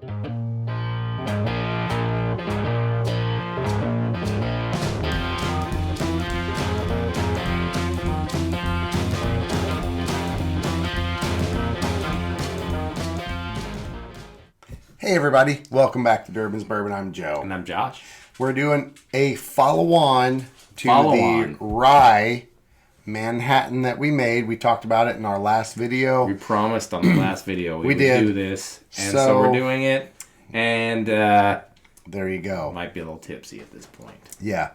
Hey everybody, welcome back to Durbin's Bourbon. I'm Joe. And I'm Josh. We're doing a follow-on to the rye Manhattan that we made. We talked about it in our last video. We promised on the last video we would did. do this. And so we're doing it. And there you go. Might be a little tipsy at this point. Yeah.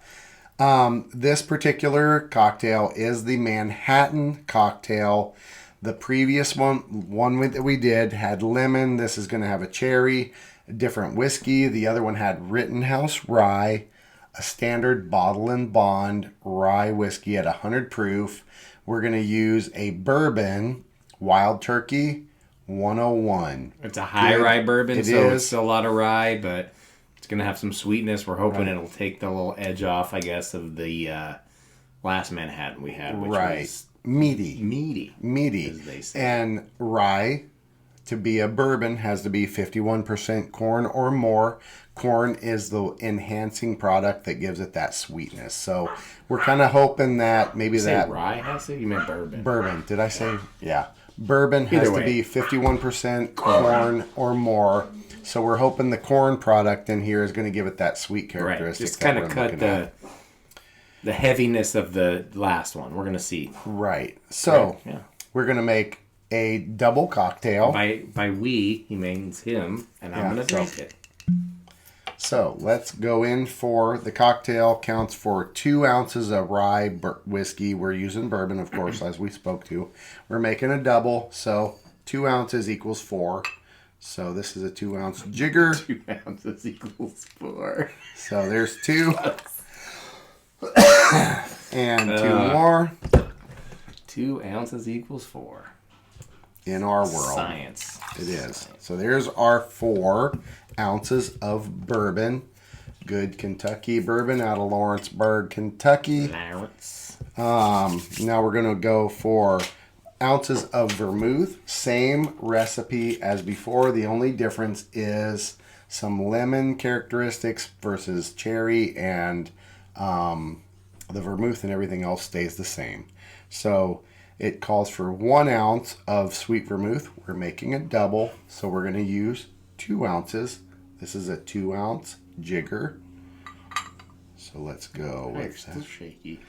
This particular cocktail is the Manhattan cocktail. The previous one that we did had lemon. This is going to have a cherry, a different whiskey. The other one had Rittenhouse rye, a standard bottle and bond rye whiskey at 100 proof. We're going to use a bourbon, Wild Turkey 101. It's a high rye bourbon, it's still a lot of rye, but it's going to have some sweetness. We're hoping it'll take the little edge off, I guess, of the last Manhattan we had, which was meaty, as they say. And rye, to be a bourbon, has to be 51% corn or more. Corn is the enhancing product that gives it that sweetness. So we're kind of hoping that maybe that rye has to. You meant bourbon. Bourbon. Did I say? Yeah. Bourbon has to be 51% corn or more. So we're hoping the corn product in here is going to give it that sweet characteristic. Right. Just kind of cut the heaviness of the last one. We're going to see. Right. So we're going to make a double cocktail. By we, he means him, and I'm going to drink it. So let's go in for the cocktail. Counts for 2 ounces of rye whiskey. We're using bourbon, of course, as we spoke to. We're making a double, so 2 ounces equals 4. So this is a 2 ounce jigger. 2 ounces equals 4. So there's 2. And 2 more. 2 ounces equals 4. In our world. Science. It is. So there's our 4 ounces of bourbon. Good Kentucky bourbon out of Lawrenceburg, Kentucky. Now we're going to go for ounces of vermouth. Same recipe as before. The only difference is some lemon characteristics versus cherry, and the vermouth and everything else stays the same. So it calls for 1 ounce of sweet vermouth. We're making a double, so we're going to use 2 ounces. This is a 2 ounce jigger. So let's go with that. Still shaky.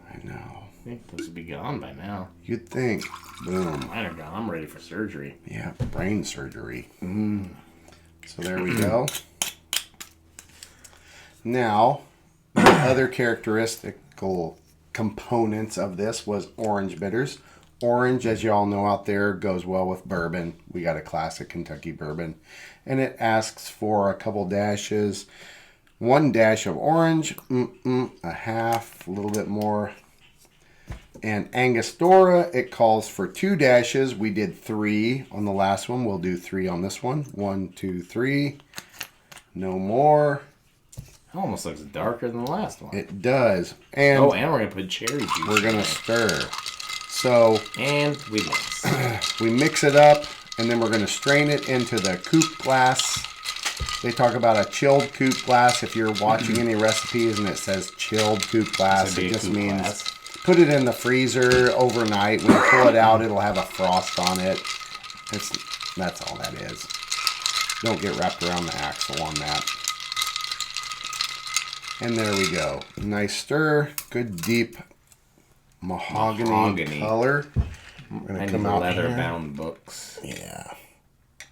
I know. I think those would be gone by now. You'd think. Boom. Mine are gone. I'm ready for surgery. Yeah, brain surgery. So there we go. Now, the other characteristical components of this was orange bitters. Orange, as you all know out there, goes well with bourbon. We got a classic Kentucky bourbon. And it asks for a couple dashes. 1 dash of orange, a half, a little bit more. And Angostura, it calls for 2 dashes. We did 3 on the last one. We'll do 3 on this one. 1, 2, 3. No more. It almost looks darker than the last one. It does. And we're going to put cherry juice. We're going to stir. So and we mix. We mix it up, and then we're going to strain it into the coupe glass. They talk about a chilled coupe glass. If you're watching any recipes and it says chilled coupe glass, it just means put it in the freezer overnight. When you pull it out, it'll have a frost on it. That's all that is. Don't get wrapped around the axle on that. And there we go. Nice stir. Good deep mahogany color. We're going to come out leather-bound books. Yeah.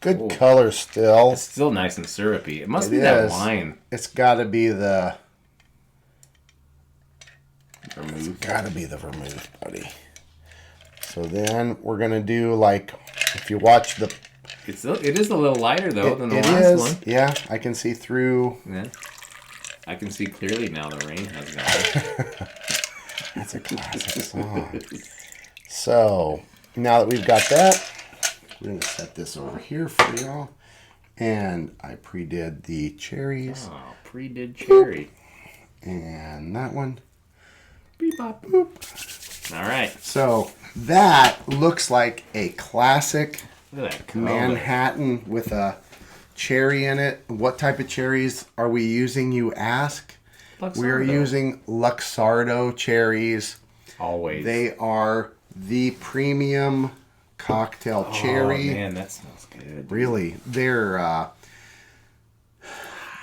Good color still. It's still nice and syrupy. It must be that wine. It's got to be the vermouth. It's got to be the vermouth, buddy. So then we're going to do, like, if you watch the... It is a little lighter, though, than the last one. Yeah, I can see through... Yeah. I can see clearly now the rain has gone. That's a classic song. So, now that we've got that, we're going to set this over here for y'all. And I pre-did the cherries. Oh, pre-did cherry. And that one. Beep, bop, boop. All right. So, that looks like a classic Look at that Manhattan with a cherry in it. What type of cherries are we using, you ask? Luxardo. We are using Luxardo cherries. Always. They are the premium cocktail cherry. Oh, man, that smells good. Really. They're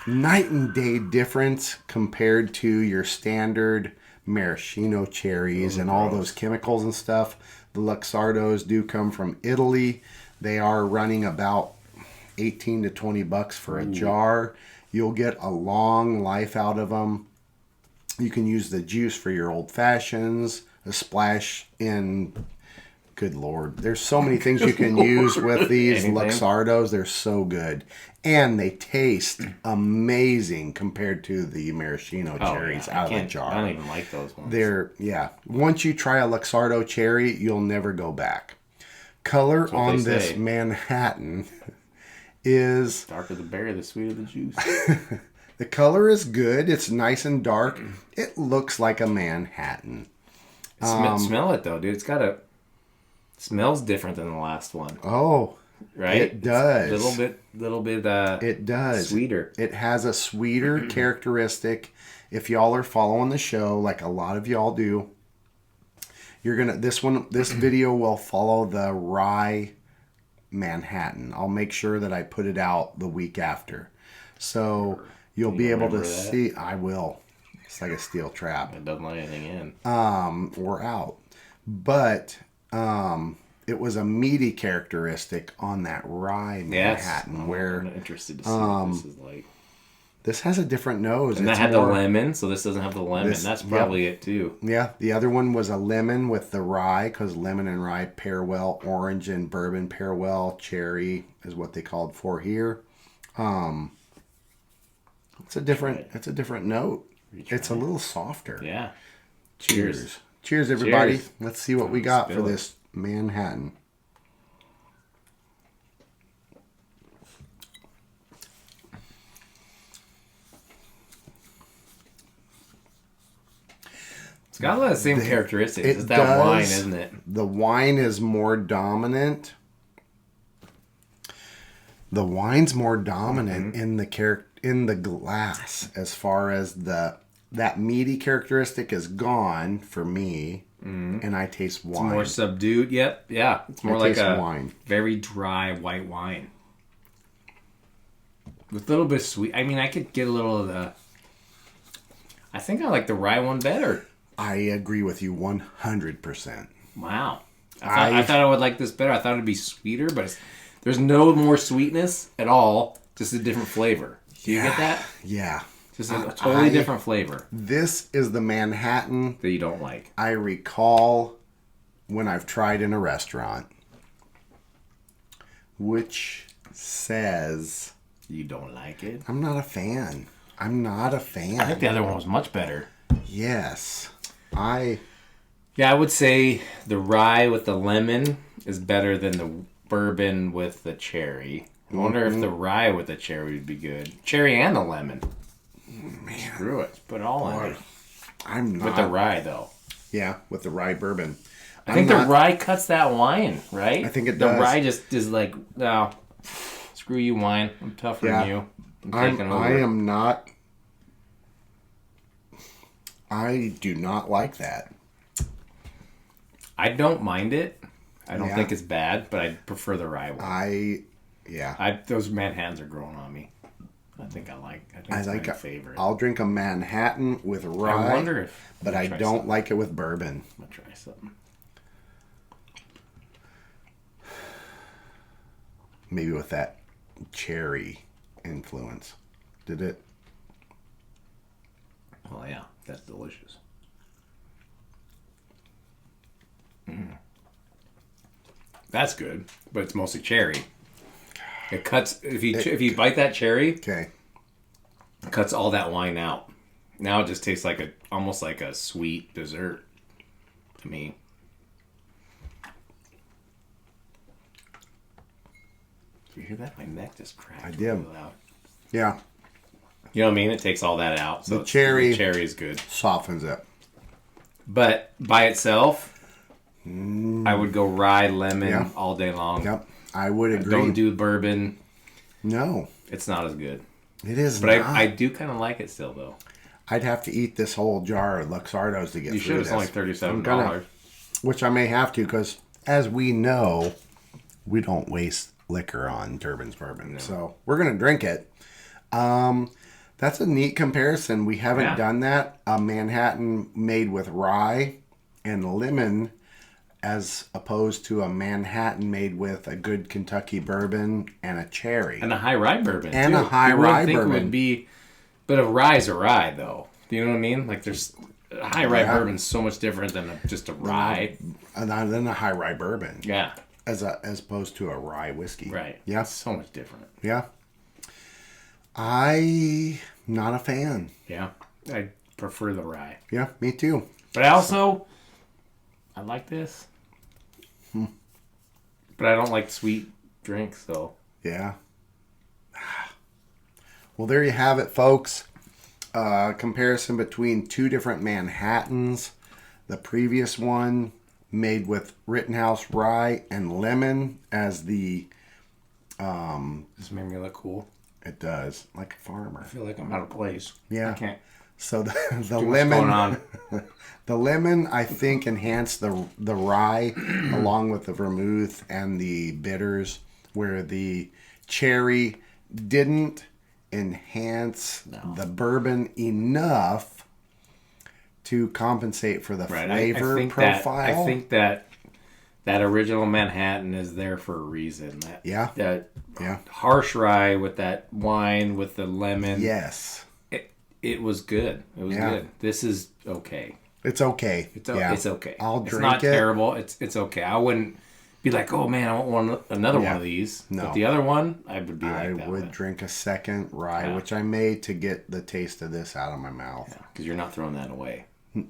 night and day difference compared to your standard maraschino cherries and all those chemicals and stuff. The Luxardos do come from Italy. They are running about 18 to 20 bucks for a jar. You'll get a long life out of them. You can use the juice for your old fashions, a splash in, good Lord. There's so many things you can use with these Luxardos. They're so good. And they taste amazing compared to the maraschino cherries out of the jar. I don't even like those ones. Once you try a Luxardo cherry, you'll never go back. Color on this Manhattan is... darker the berry, the sweeter the juice. The color is good. It's nice and dark. It looks like a Manhattan. Smell it though, dude. It's got smells different than the last one. Oh, right? It does. It's a little bit. It does. Sweeter. It has a sweeter characteristic. If y'all are following the show, like a lot of y'all do, this video will follow the rye Manhattan. I'll make sure that I put it out the week after. So you'll be able to see. I will. It's like a steel trap. It doesn't let anything in. We're out. But it was a meaty characteristic on that rye Manhattan. Where I'm interested to see what this is like. This has a different nose. And that had the lemon, so this doesn't have the lemon. That's probably it too. Yeah, the other one was a lemon with the rye, because lemon and rye pair well. Orange and bourbon pair well. Cherry is what they called for here. It's a different note. It's a little softer. Yeah. Cheers. Cheers, everybody. Cheers. Let's see what we got for this Manhattan. It's got a lot of the same characteristics. It's that wine, isn't it? The wine is more dominant. The wine's more dominant in the glass, as far as that meaty characteristic is gone for me, and I taste wine. It's more subdued. Yep, yeah. It's more like a wine. Very dry white wine with a little bit of sweet. I mean, I could get a little of the. I think I like the rye one better. I agree with you 100%. Wow, I thought I would like this better. I thought it'd be sweeter, but there's no more sweetness at all. Just a different flavor. Do you get that? Yeah. Just a totally different flavor. This is the Manhattan that you don't like. I recall when I've tried in a restaurant, which says... You don't like it? I'm not a fan. I think the other one was much better. Yes. Yeah, I would say the rye with the lemon is better than the bourbon with the cherry. I wonder if the rye with the cherry would be good. Cherry and the lemon. Man. Screw it. Put it all in it. I'm not. With the rye, though. Yeah, with the rye bourbon. I think the rye cuts that wine, right? I think it does. The rye just is like, no, screw you, wine. I'm tougher than you. I'm taking over. I am not. I do not like that. I don't mind it. I don't think it's bad, but I prefer the rye one. Those Manhattans are growing on me. I think it's my favorite. I'll drink a Manhattan with rye. I wonder if... But I don't like it with bourbon. I'm going to try something. Maybe with that cherry influence. Did it? Oh, yeah. That's delicious. That's good, but it's mostly cherry. It cuts if you bite that cherry. Okay. It cuts all that wine out. Now it just tastes like almost like a sweet dessert to me. You hear that? My neck just cracked. I did. Really loud. Yeah. You know what I mean? It takes all that out. So the cherry is good. Softens it. But by itself, I would go rye lemon all day long. Yep. I would agree. Don't do bourbon. No. It's not as good. It is, but I do kind of like it still though. I'd have to eat this whole jar of Luxardos to get you through this. It's only $37. Which I may have to because, as we know, we don't waste liquor on Durbin's Bourbon. No. So we're going to drink it. That's a neat comparison. We haven't done that. A Manhattan made with rye and lemon as opposed to a Manhattan made with a good Kentucky bourbon and a cherry. And a high rye bourbon, and too. A high rye bourbon. It would be, but a rye's a rye, though. Do you know what I mean? Like, there's a high rye bourbon's so much different than just a rye. Than a high rye bourbon. Yeah. As opposed to a rye whiskey. Right. Yeah. So much different. Yeah. I'm not a fan. Yeah. I prefer the rye. Yeah, me too. But I like this. But I don't like sweet drinks, so. Yeah. Well, there you have it, folks. Comparison between two different Manhattans. The previous one made with Rittenhouse rye and lemon as the... This made me look cool. It does. Like a farmer. I feel like I'm out of place. Yeah. I can't. So the lemon... The lemon, I think, enhanced the rye along with the vermouth and the bitters, where the cherry didn't enhance the bourbon enough to compensate for the flavor profile. I think that original Manhattan is there for a reason. That harsh rye with that wine with the lemon. Yes. It was good. It was good. This is okay. It's okay. It's okay. I'll drink it. It's not terrible. It's okay. I wouldn't be like, oh man, I want another one of these. No. But the other one, I would be like that. I would drink a second rye, which I made to get the taste of this out of my mouth. Because you're not throwing that away.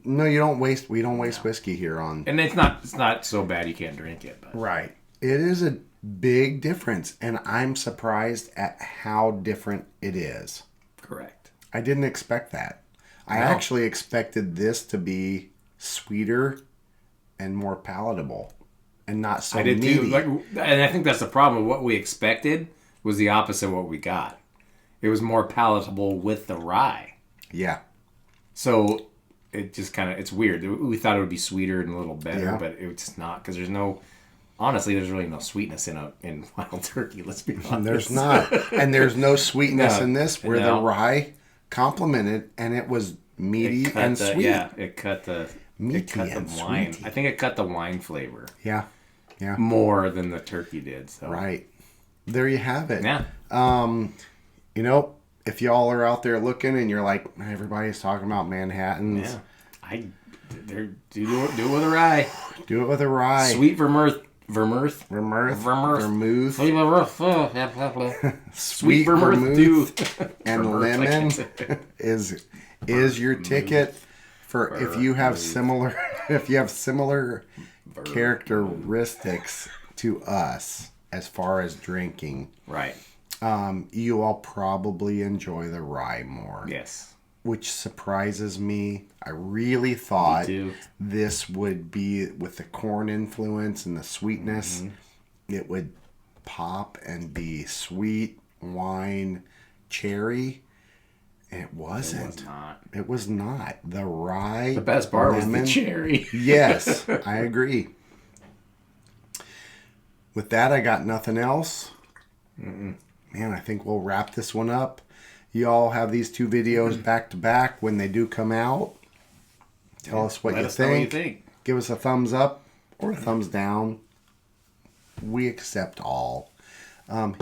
No, you don't waste. We don't waste whiskey here on. And it's not so bad you can't drink it. But. Right. It is a big difference, and I'm surprised at how different it is. Correct. I didn't expect that. I actually expected this to be sweeter and more palatable, and not so meaty. I did too. And I think that's the problem. What we expected was the opposite of what we got. It was more palatable with the rye. Yeah. So it just it's weird. We thought it would be sweeter and a little better, but it's not, because honestly, there's really no sweetness in wild turkey. Let's be honest. There's not, and there's no sweetness in this where the rye complemented, and it was meaty and sweet. Yeah, it cut the wine. Sweety. I think it cut the wine flavor. Yeah. More than the turkey did. So. Right. There you have it. Yeah. If y'all are out there looking and you're like, everybody's talking about Manhattans. Yeah. Do it with a rye. Do it with a rye. Sweet vermouth. Sweet vermouth and lemon is your ticket for if you have similar characteristics to us as far as drinking. Right. You all probably enjoy the rye more. Yes. Which surprises me. I really thought this would be, with the corn influence and the sweetness, it would pop and be sweet, wine, cherry. It wasn't. It was not. The rye. The best part was the cherry. Yes, I agree. With that, I got nothing else. Man, I think we'll wrap this one up. You all have these two videos back to back when they do come out. Tell us what you think. Give us a thumbs up or a thumbs down. We accept all.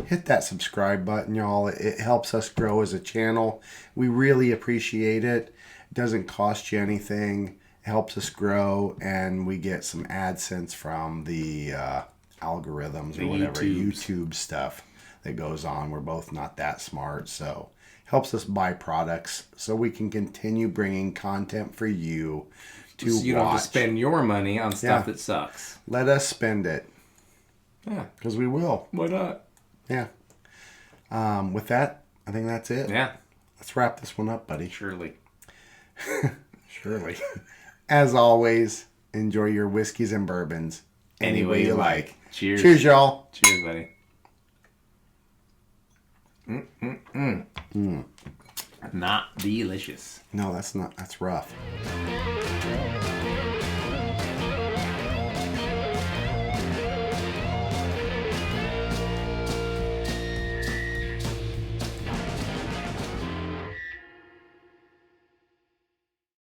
Hit that subscribe button, y'all. It helps us grow as a channel. We really appreciate it. It doesn't cost you anything. It helps us grow, and we get some AdSense from the algorithms or whatever YouTube stuff that goes on. We're both not that smart, so helps us buy products so we can continue bringing content for you to watch. So you don't have to spend your money on stuff that sucks. Let us spend it. Yeah. Because we will. Why not? Yeah. With that, I think that's it. Yeah. Let's wrap this one up, buddy. Surely. Surely. As always, enjoy your whiskeys and bourbons any way you like. Cheers. Cheers, y'all. Cheers, buddy. Not delicious. No, that's not. That's rough.